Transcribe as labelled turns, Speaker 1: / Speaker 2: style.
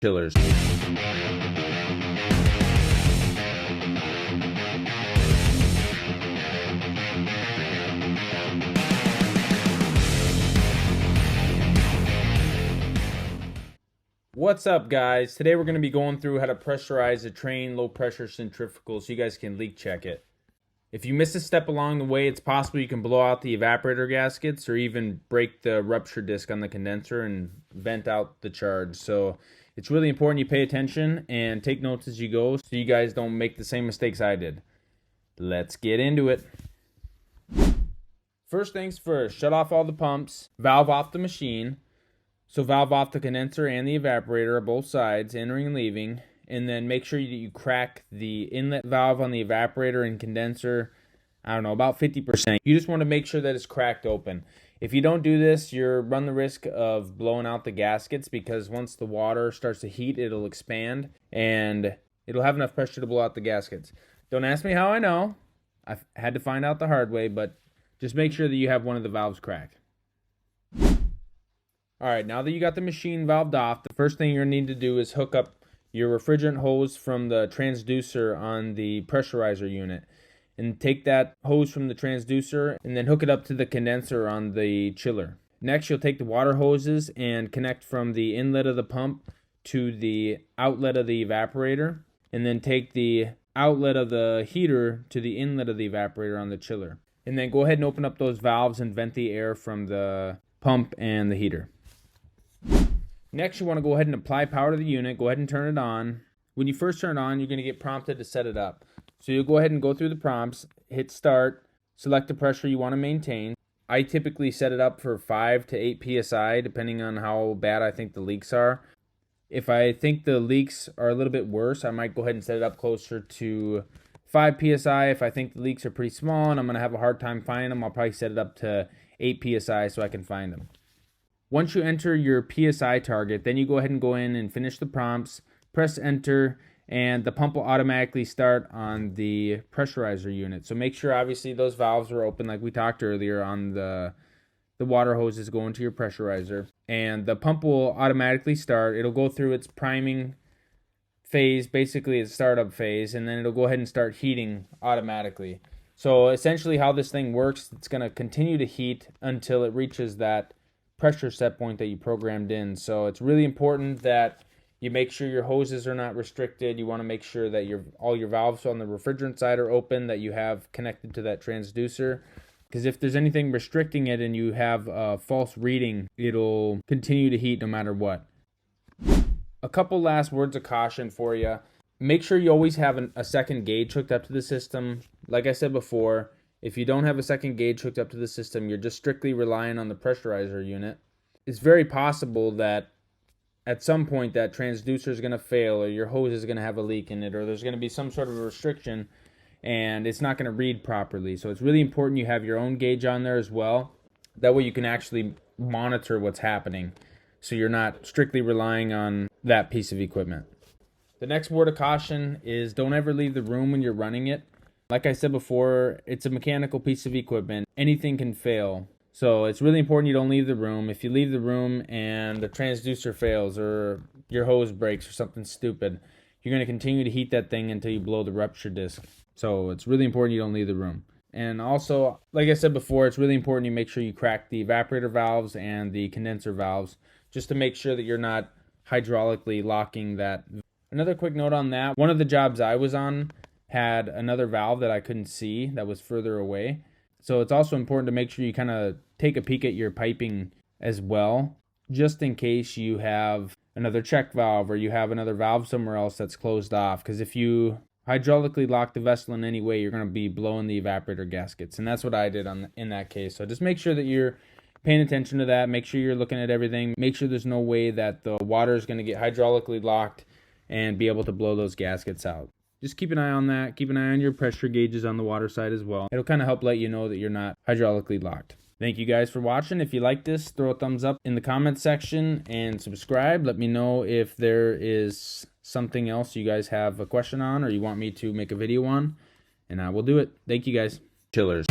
Speaker 1: chillers. What's up, guys? Today we're going to be going through how to pressurize a Trane low pressure centrifugal so you guys can leak check it. If you miss a step along the way, it's possible you can blow out the evaporator gaskets or even break the rupture disc on the condenser and vent out the charge. So it's really important you pay attention and take notes as you go so you guys don't make the same mistakes I did. Let's get into it. First things first, shut off all the pumps, valve off the machine. So valve off the condenser and the evaporator, both sides, entering and leaving. And then make sure you crack the inlet valve on the evaporator and condenser, I don't know, about 50%. You just want to make sure that it's cracked open. If you don't do this, you run the risk of blowing out the gaskets because once the water starts to heat, it'll expand and it'll have enough pressure to blow out the gaskets. Don't ask me how I know. I've had to find out the hard way, but just make sure that you have one of the valves cracked. Alright, now that you got the machine valved off, the first thing you're going to need to do is hook up your refrigerant hose from the transducer on the pressurizer unit. And take that hose from the transducer and then hook it up to the condenser on the chiller. Next, you'll take the water hoses and connect from the inlet of the pump to the outlet of the evaporator. And then take the outlet of the heater to the inlet of the evaporator on the chiller. And then go ahead and open up those valves and vent the air from the pump and the heater. Next, you want to go ahead and apply power to the unit. Go ahead and turn it on. When you first turn it on, you're going to get prompted to set it up. So you'll go ahead and go through the prompts, hit start, select the pressure you want to maintain. I typically set it up for 5 to 8 psi, depending on how bad I think the leaks are. If I think the leaks are a little bit worse, I might go ahead and set it up closer to 5 psi. If I think the leaks are pretty small and I'm going to have a hard time finding them, I'll probably set it up to 8 psi so I can find them. Once you enter your PSI target, then you go ahead and go in and finish the prompts, press enter, and the pump will automatically start on the pressurizer unit. So make sure obviously those valves are open like we talked earlier on the water hoses going to your pressurizer. And the pump will automatically start. It'll go through its priming phase, basically its startup phase, and then it'll go ahead and start heating automatically. So essentially how this thing works, it's going to continue to heat until it reaches that pressure set point that you programmed in. So it's really important that you make sure your hoses are not restricted. You want to make sure that all your valves on the refrigerant side are open, that you have connected to that transducer. Because if there's anything restricting it and you have a false reading, it'll continue to heat no matter what. A couple last words of caution for you. Make sure you always have a second gauge hooked up to the system. Like I said before, if you don't have a second gauge hooked up to the system, you're just strictly relying on the pressurizer unit. It's very possible that at some point that transducer is going to fail or your hose is going to have a leak in it or there's going to be some sort of a restriction and it's not going to read properly. So it's really important you have your own gauge on there as well. That way you can actually monitor what's happening so you're not strictly relying on that piece of equipment. The next word of caution is don't ever leave the room when you're running it. Like I said before, it's a mechanical piece of equipment. Anything can fail. So it's really important you don't leave the room. If you leave the room and the transducer fails or your hose breaks or something stupid, you're going to continue to heat that thing until you blow the rupture disc. So it's really important you don't leave the room. And also, like I said before, it's really important you make sure you crack the evaporator valves and the condenser valves just to make sure that you're not hydraulically locking that. Another quick note on that, one of the jobs I was on had another valve that I couldn't see that was further away. So it's also important to make sure you kind of take a peek at your piping as well, just in case you have another check valve or you have another valve somewhere else that's closed off. Because if you hydraulically lock the vessel in any way, you're going to be blowing the evaporator gaskets. And that's what I did in that case. So just make sure that you're paying attention to that. Make sure you're looking at everything. Make sure there's no way that the water is going to get hydraulically locked and be able to blow those gaskets out. Just keep an eye on that. Keep an eye on your pressure gauges on the water side as well. It'll kind of help let you know that you're not hydraulically locked. Thank you guys for watching. If you like this, throw a thumbs up in the comments section and subscribe. Let me know if there is something else you guys have a question on or you want me to make a video on, and I will do it. Thank you guys. Chillers.